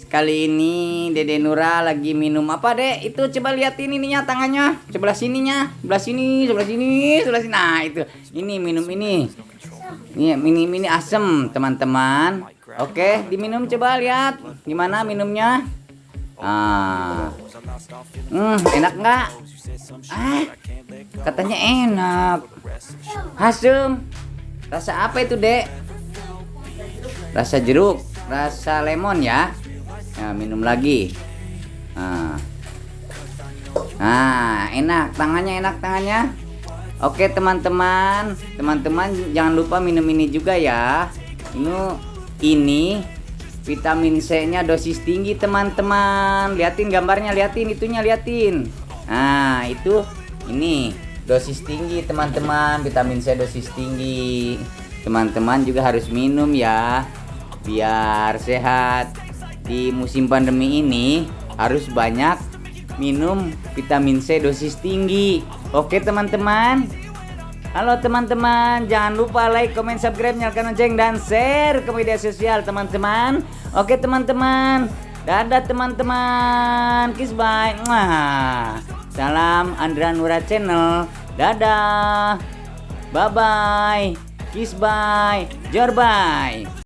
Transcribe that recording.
Kali ini Dede Nura lagi minum apa, Dek? Itu coba liatin ininya tangannya. Sebelah sininya, sebelah sini, sebelah sini, sebelah sini. Nah, itu. Ini minum ini. Ini asem, teman-teman. Oke, diminum coba lihat. Gimana minumnya? Ah. Enak nggak? Katanya enak. Asem. Rasa apa itu, Dek? Rasa jeruk, rasa lemon ya. Nah, minum lagi. Enak tangannya. Oke teman-teman jangan lupa minum ini juga ya. Ini vitamin C-nya dosis tinggi teman-teman. Liatin gambarnya, liatin itunya, liatin. Nah itu ini dosis tinggi teman-teman, vitamin C dosis tinggi. Teman-teman juga harus minum ya, biar sehat. Di musim pandemi ini harus banyak minum vitamin C dosis tinggi. Oke teman-teman. Halo teman-teman, jangan lupa like, comment, subscribe, nyalakan lonceng dan share ke media sosial teman-teman. Oke teman-teman. Dadah teman-teman. Kiss bye. Salam Andra Nura Channel. Dadah. Bye bye. Kiss bye. Jor bye.